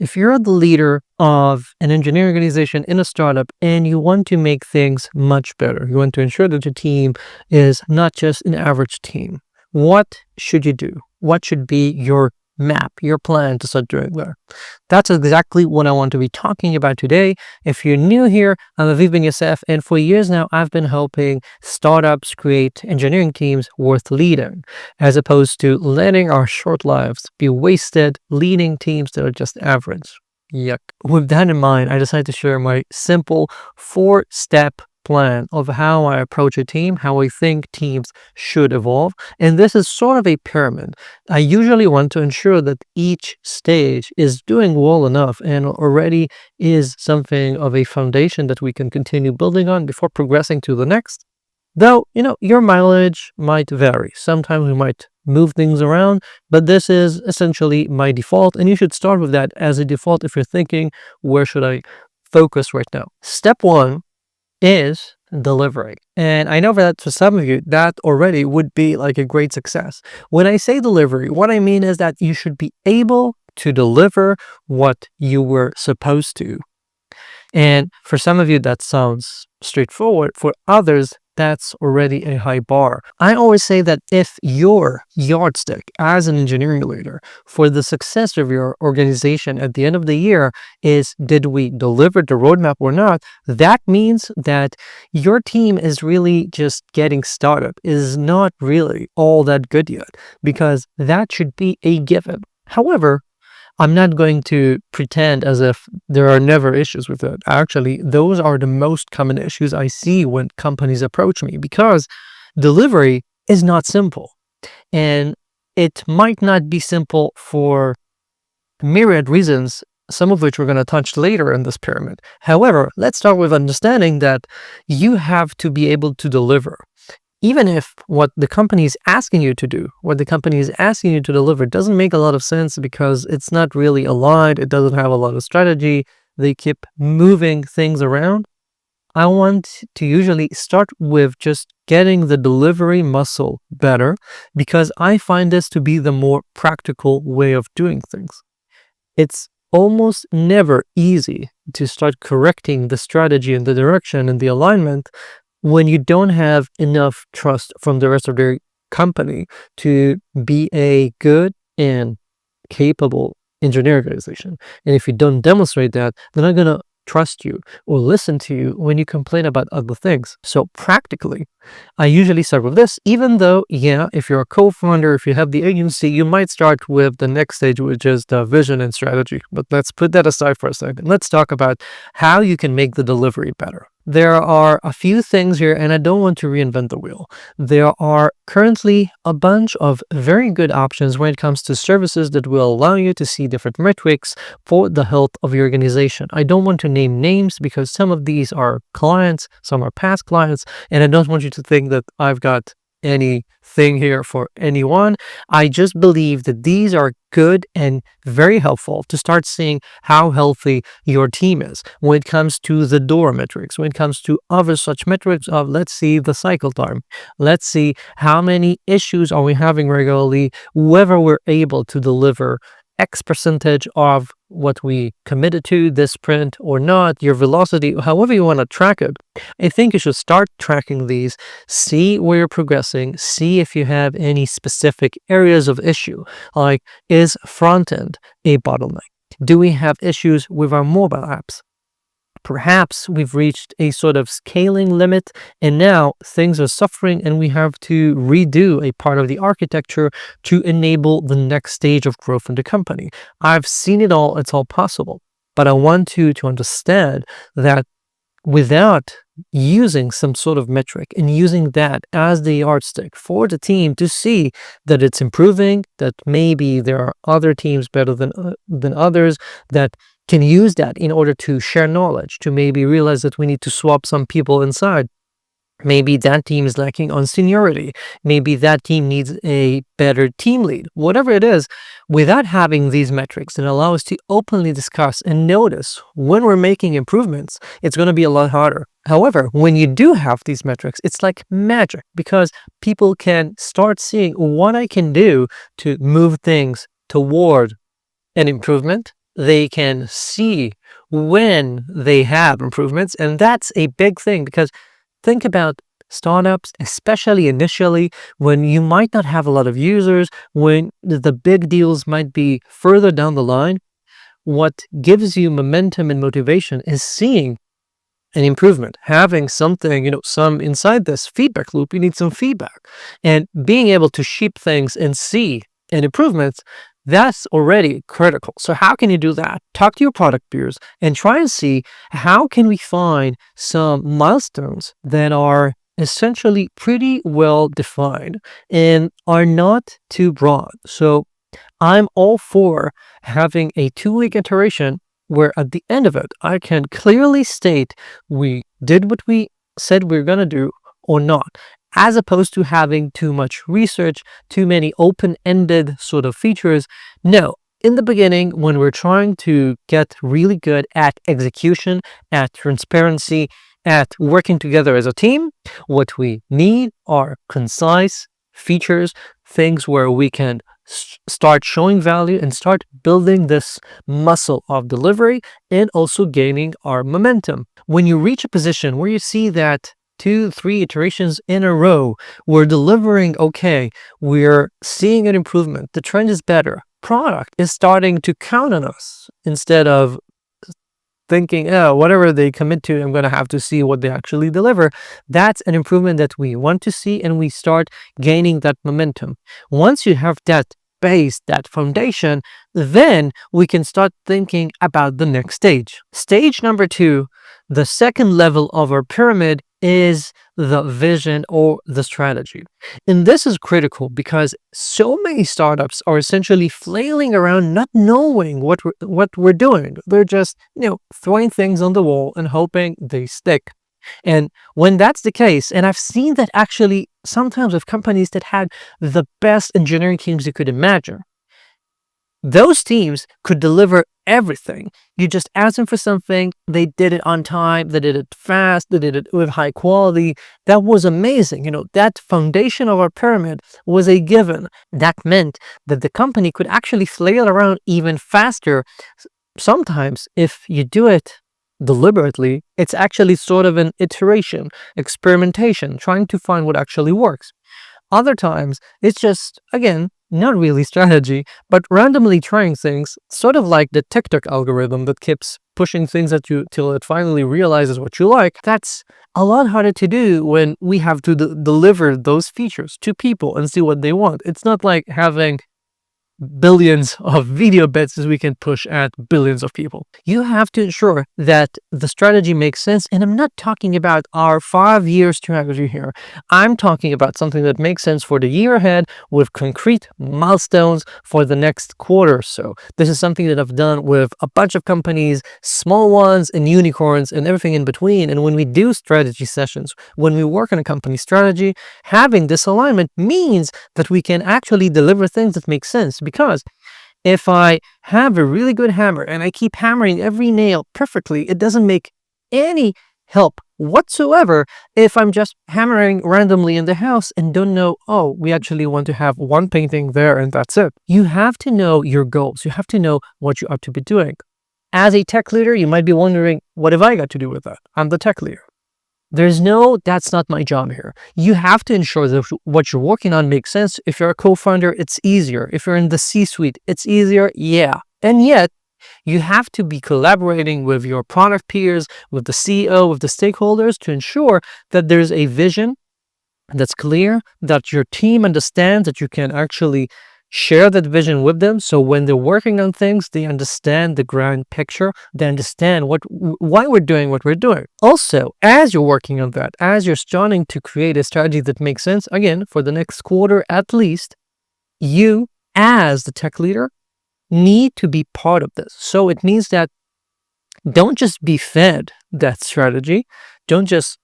If you're the leader of an engineering organization in a startup and you want to make things much better, you want to ensure that your team is not just an average team, what should you do? What should be your map, your plan to start doing there? That's exactly what I want to be talking about today. If you're new here, I'm Ben-Yosef, and for years now, I've been helping startups create engineering teams worth leading, as opposed to letting our short lives be wasted leading teams that are just average. Yuck. With that in mind, I decided to share my simple 4-step plan of how I approach a team, how I think teams should evolve. And this is sort of a pyramid. I usually want to ensure that each stage is doing well enough and already is something of a foundation that we can continue building on before progressing to the next. Though, your mileage might vary. Sometimes we might move things around, but this is essentially my default, and you should start with that as a default if you're thinking, where should I focus right now? Step one is delivery. And I know that for some of you, that already would be like a great success. When I say delivery, what I mean is that you should be able to deliver what you were supposed to. And for some of you, that sounds straightforward. For others, that's already a high bar. I always say that if your yardstick as an engineering leader for the success of your organization at the end of the year is, did we deliver the roadmap or not, that means that your team is really just getting started, is not really all that good yet, because that should be a given. However, I'm not going to pretend as if there are never issues with it. Actually, those are the most common issues I see when companies approach me, because delivery is not simple. And it might not be simple for myriad reasons, some of which we're going to touch later in this pyramid. However, let's start with understanding that you have to be able to deliver. Even if what the company is asking you to do, what the company is asking you to deliver doesn't make a lot of sense because it's not really aligned, it doesn't have a lot of strategy, they keep moving things around, I want to usually start with just getting the delivery muscle better, because I find this to be the more practical way of doing things. It's almost never easy to start correcting the strategy and the direction and the alignment when you don't have enough trust from the rest of the company to be a good and capable engineering organization. And if you don't demonstrate that, they're not going to trust you or listen to you when you complain about other things. So practically, I usually start with this, even though, if you're a co-founder, if you have the agency, you might start with the next stage, which is the vision and strategy. But let's put that aside for a second. Let's talk about how you can make the delivery better. There are a few things here, and I don't want to reinvent the wheel. There are currently a bunch of very good options when it comes to services that will allow you to see different metrics for the health of your organization. I don't want to name names because some of these are clients, some are past clients, and I don't want you to think that I've got anything here for anyone. I just believe that these are good and very helpful to start seeing how healthy your team is when it comes to the door metrics, when it comes to other such metrics of, let's see the cycle time, let's see how many issues are we having regularly, whether we're able to deliver X percentage of what we committed to this sprint or not, your velocity, however you want to track it. I think you should start tracking these, see where you're progressing, see if you have any specific areas of issue, like is front end a bottleneck? Do we have issues with our mobile apps? Perhaps we've reached a sort of scaling limit and now things are suffering and we have to redo a part of the architecture to enable the next stage of growth in the company. I've seen it all, it's all possible. But I want you to understand that without using some sort of metric and using that as the yardstick for the team to see that it's improving, that maybe there are other teams better than others that can use that in order to share knowledge, to maybe realize that we need to swap some people inside. Maybe that team is lacking on seniority. Maybe that team needs a better team lead. Whatever it is, without having these metrics that allow us to openly discuss and notice when we're making improvements, it's going to be a lot harder. However, when you do have these metrics, it's like magic because people can start seeing what I can do to move things toward an improvement, they can see when they have improvements. And that's a big thing, because think about startups, especially initially, when you might not have a lot of users, when the big deals might be further down the line. What gives you momentum and motivation is seeing an improvement, having something, some inside this feedback loop. You need some feedback, and being able to ship things and see an improvements. That's already critical. So how can you do that? Talk to your product peers and try and see how can we find some milestones that are essentially pretty well defined and are not too broad. So I'm all for having a 2-week iteration where at the end of it, I can clearly state we did what we said we are going to do or not, as opposed to having too much research, too many open-ended sort of features. No, in the beginning, when we're trying to get really good at execution, at transparency, at working together as a team, what we need are concise features, things where we can start showing value and start building this muscle of delivery and also gaining our momentum. When you reach a position where you see that 2-3 iterations in a row, we're delivering okay, we're seeing an improvement, the trend is better, product is starting to count on us instead of thinking, oh, whatever they commit to, I'm going to have to see what they actually deliver. That's an improvement that we want to see, and we start gaining that momentum. Once you have that base, that foundation, then we can start thinking about the next stage. Stage number 2, the second level of our pyramid, is the vision or the strategy. And this is critical because so many startups are essentially flailing around not knowing what we're doing. They're just, throwing things on the wall and hoping they stick. And when that's the case, and I've seen that actually sometimes with companies that had the best engineering teams you could imagine, those teams could deliver everything. You just asked them for something, they did it on time, they did it fast, they did it with high quality. That was amazing. That foundation of our pyramid was a given. That meant that the company could actually flail around even faster. Sometimes, if you do it deliberately, it's actually sort of an iteration, experimentation, trying to find what actually works. Other times, it's just, again, not really strategy, but randomly trying things, sort of like the TikTok algorithm that keeps pushing things at you till it finally realizes what you like. That's a lot harder to do when we have to deliver those features to people and see what they want. It's not like having billions of video bits as we can push at billions of people. You have to ensure that the strategy makes sense. And I'm not talking about our 5-year strategy here. I'm talking about something that makes sense for the year ahead with concrete milestones for the next quarter or so. This is something that I've done with a bunch of companies, small ones and unicorns and everything in between. And when we do strategy sessions, when we work on a company strategy, having this alignment means that we can actually deliver things that make sense. Because if I have a really good hammer and I keep hammering every nail perfectly, it doesn't make any help whatsoever if I'm just hammering randomly in the house and don't know, oh, we actually want to have one painting there and that's it. You have to know your goals. You have to know what you ought to be doing. As a tech leader, you might be wondering, what have I got to do with that? I'm the tech leader. There's no, that's not my job here. You have to ensure that what you're working on makes sense. If you're a co-founder, it's easier. If you're in the C-suite, it's easier. Yeah. And yet, you have to be collaborating with your product peers, with the CEO, with the stakeholders to ensure that there's a vision that's clear, that your team understands, that you can actually share that vision with them. So when they're working on things, they understand the grand picture. They understand why we're doing what we're doing. Also, as you're working on that, as you're starting to create a strategy that makes sense, again, for the next quarter at least, you as the tech leader need to be part of this. So it means that don't just be fed that strategy. Don't just,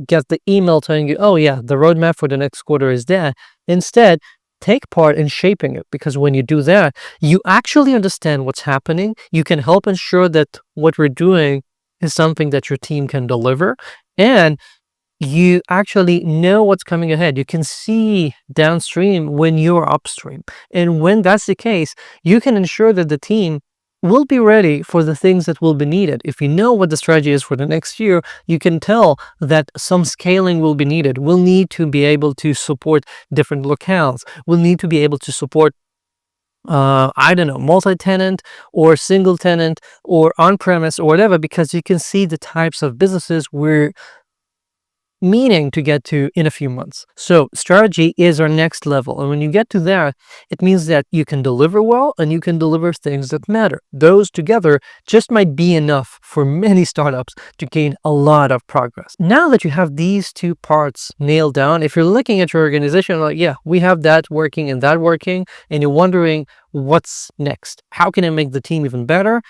get the email telling you, oh yeah, the roadmap for the next quarter is there. Instead, take part in shaping it, because when you do that, you actually understand what's happening. You can help ensure that what we're doing is something that your team can deliver, and you actually know what's coming ahead. You can see downstream when you're upstream. And when that's the case, you can ensure that the team will be ready for the things that will be needed. If you know what the strategy is for the next year, you can tell that some scaling will be needed. We'll need to be able to support different locales. We'll need to be able to support I don't know, multi-tenant or single tenant or on-premise or whatever, because you can see the types of businesses we're meaning to get to in a few months. So strategy is our next level. And when you get to that, it means that you can deliver well and you can deliver things that matter. Those together just might be enough for many startups to gain a lot of progress. Now that you have these two parts nailed down, if you're looking at your organization like, yeah, we have that working and that working, and you're wondering what's next, how can I make the team even better?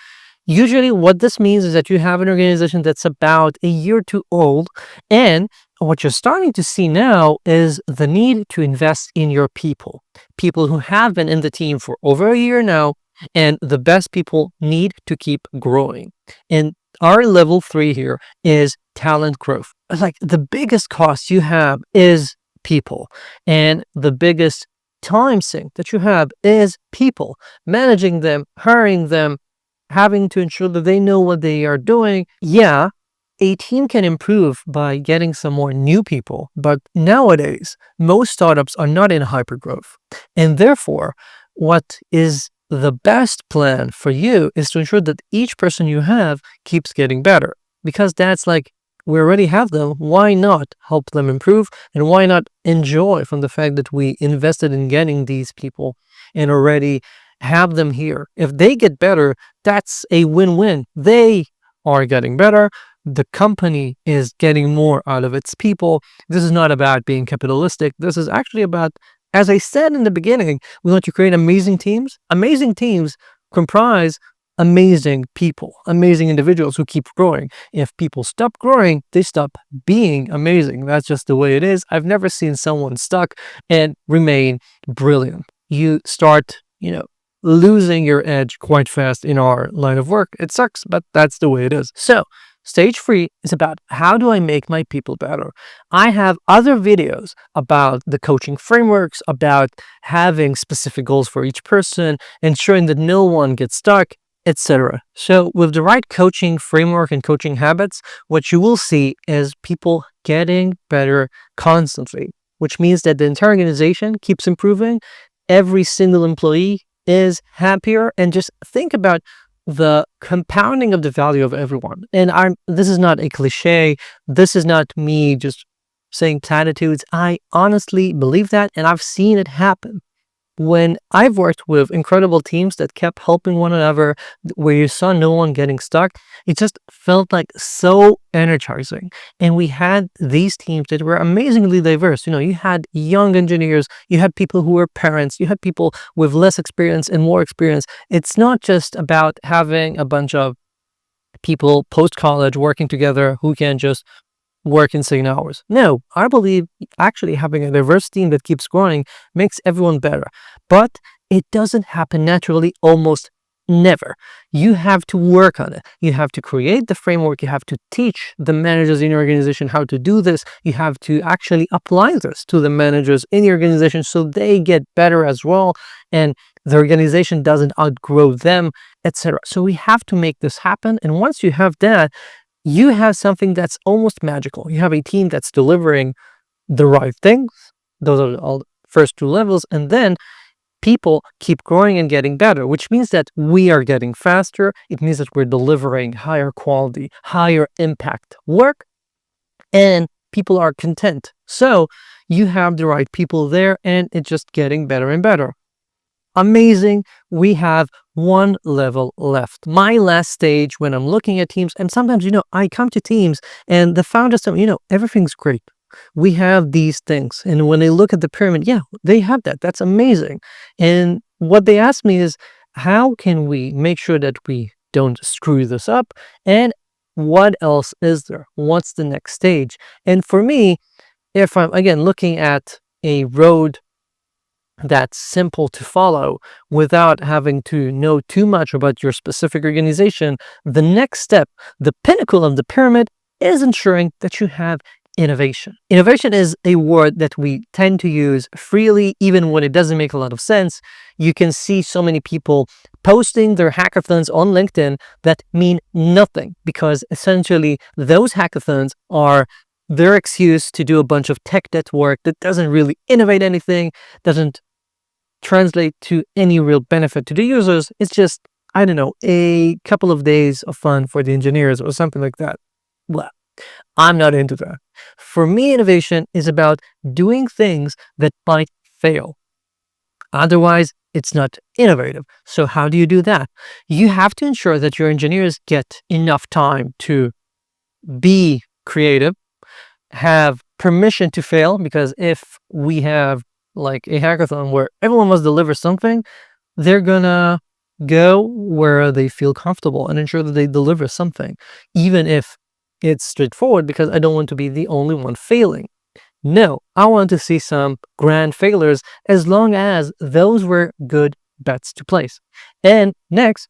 Usually what this means is that you have an organization that's about a year or two old, and what you're starting to see now is the need to invest in your people. People who have been in the team for over a year now, and the best people need to keep growing. And our level 3 here is talent growth. Like, the biggest cost you have is people, and the biggest time sink that you have is people, managing them, hiring them, having to ensure that they know what they are doing. Yeah, a team can improve by getting some more new people, but nowadays, most startups are not in hypergrowth. And therefore, what is the best plan for you is to ensure that each person you have keeps getting better, because that's like, we already have them. Why not help them improve? And why not enjoy from the fact that we invested in getting these people and already have them here? If they get better, that's a win-win. They are getting better. The company is getting more out of its people. This is not about being capitalistic. This is actually about, as I said in the beginning, we want to create amazing teams. Amazing teams comprise amazing people, amazing individuals who keep growing. If people stop growing, they stop being amazing. That's just the way it is. I've never seen someone stuck and remain brilliant. You start, losing your edge quite fast in our line of work. It sucks, but that's the way it is. So stage 3 is about, how do I make my people better? I have other videos about the coaching frameworks, about having specific goals for each person, ensuring that no one gets stuck, etc. So with the right coaching framework and coaching habits, what you will see is people getting better constantly, which means that the entire organization keeps improving. Every single employee is happier, and just think about the compounding of the value of everyone. And this is not a cliche. This is not me just saying platitudes. I honestly believe that, and I've seen it happen. When I've worked with incredible teams that kept helping one another, where you saw no one getting stuck, it just felt like so energizing. And we had these teams that were amazingly diverse. You had young engineers, you had people who were parents, you had people with less experience and more experience. It's not just about having a bunch of people post-college working together who can just work in 6 hours. No, I believe actually having a diverse team that keeps growing makes everyone better. But it doesn't happen naturally, almost never. You have to work on it. You have to create the framework. You have to teach the managers in your organization how to do this. You have to actually apply this to the managers in your organization so they get better as well, and the organization doesn't outgrow them, etc. So we have to make this happen. And once you have that, you have something that's almost magical. You have a team that's delivering the right things. Those are all the first 2 levels. And then people keep growing and getting better, which means that we are getting faster. It means that we're delivering higher quality, higher impact work, and people are content. So you have the right people there, and it's just getting better and better. Amazing. We have 1 level left. My last stage when I'm looking at teams, and sometimes, I come to teams and the founders tell me, everything's great. We have these things. And when they look at the pyramid, yeah, they have that. That's amazing. And what they ask me is, how can we make sure that we don't screw this up? And what else is there? What's the next stage? And for me, if I'm, again, looking at a road that's simple to follow without having to know too much about your specific organization, the next step, the pinnacle of the pyramid, is ensuring that you have innovation. Innovation is a word that we tend to use freely, even when it doesn't make a lot of sense. You can see so many people posting their hackathons on LinkedIn that mean nothing, because essentially those hackathons are their excuse to do a bunch of tech debt work that doesn't really innovate anything, doesn't translate to any real benefit to the users. It's just, I don't know, a couple of days of fun for the engineers or something like that. Well, I'm not into that. For me, innovation is about doing things that might fail. Otherwise, it's not innovative. So how do you do that? You have to ensure that your engineers get enough time to be creative, have permission to fail, because if we have like a hackathon where everyone must deliver something, they're gonna go where they feel comfortable and ensure that they deliver something, even if it's straightforward, because I don't want to be the only one failing. No, I want to see some grand failures, as long as those were good bets to place. And next,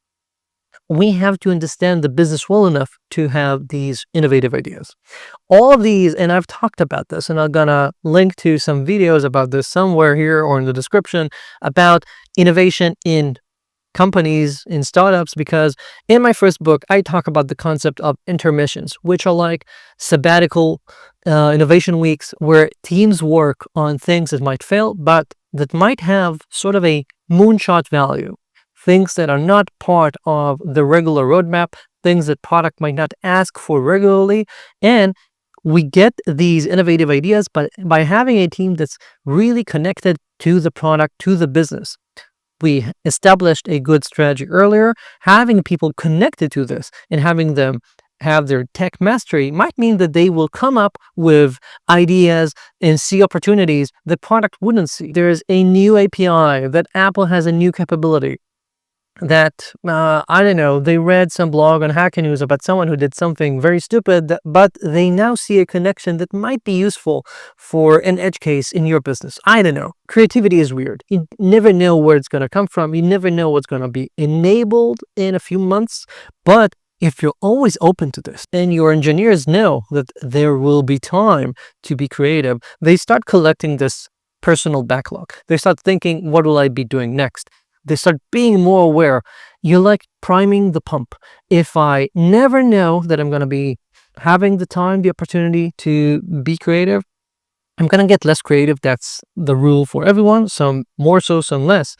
we have to understand the business well enough to have these innovative ideas. All of these, and I've talked about this, and I'm gonna link to some videos about this somewhere here or in the description, about innovation in companies, in startups, because in my first book, I talk about the concept of intermissions, which are like sabbatical innovation weeks where teams work on things that might fail, but that might have sort of a moonshot value, things that are not part of the regular roadmap, things that product might not ask for regularly. And we get these innovative ideas, but by having a team that's really connected to the product, to the business. We established a good strategy earlier. Having people connected to this and having them have their tech mastery might mean that they will come up with ideas and see opportunities that product wouldn't see. There's a new API, that Apple has a new capability, that I don't know, they read some blog on Hacker News about someone who did something very stupid, but they now see a connection that might be useful for an edge case in your business. I don't know. Creativity is weird. You never know where it's going to come from. You never know what's going to be enabled in a few months. But if you're always open to this and your engineers know that there will be time to be creative, they start collecting this personal backlog. They start thinking, what will I be doing next? They start being more aware. You're like priming the pump. If I never know that I'm going to be having the time, the opportunity to be creative, I'm going to get less creative. That's the rule for everyone. Some more so, some less.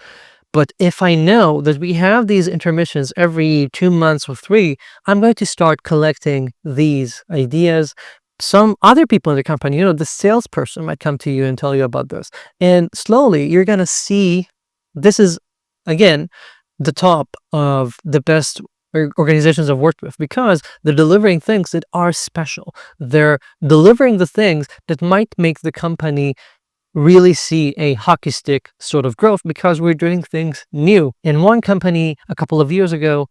But if I know that we have these intermissions every 2 months or 3, I'm going to start collecting these ideas. Some other people in the company, the salesperson might come to you and tell you about this. And slowly you're going to see, this is, again, the top of the best organizations I've worked with, because they're delivering things that are special. They're delivering the things that might make the company really see a hockey stick sort of growth, because we're doing things new. In one company a couple of years ago,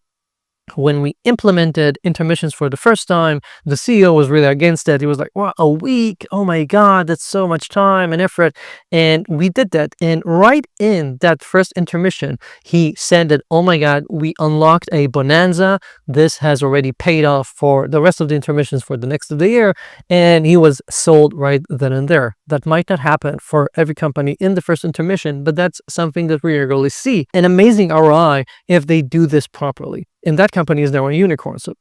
when we implemented intermissions for the first time, the CEO was really against it. He was like, "Wow, a week? Oh my God, that's so much time and effort." And we did that. And right in that first intermission, he said that, "Oh my God, we unlocked a bonanza. This has already paid off for the rest of the intermissions for the next of the year." And he was sold right then and there. That might not happen for every company in the first intermission, but that's something that we regularly see. An amazing ROI if they do this properly. And that company is now a unicorn. So,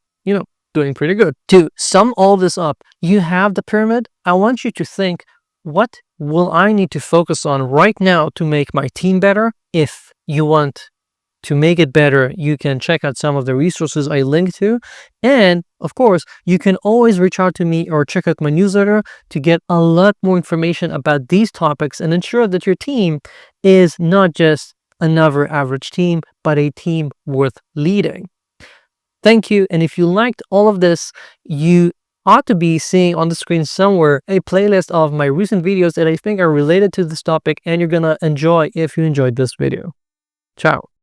doing pretty good. To sum all this up, you have the pyramid. I want you to think, what will I need to focus on right now to make my team better? If you want to make it better, you can check out some of the resources I linked to. And of course, you can always reach out to me or check out my newsletter to get a lot more information about these topics and ensure that your team is not just another average team, but a team worth leading. Thank you. And if you liked all of this, you ought to be seeing on the screen somewhere a playlist of my recent videos that I think are related to this topic, and you're gonna enjoy if you enjoyed this video. Ciao.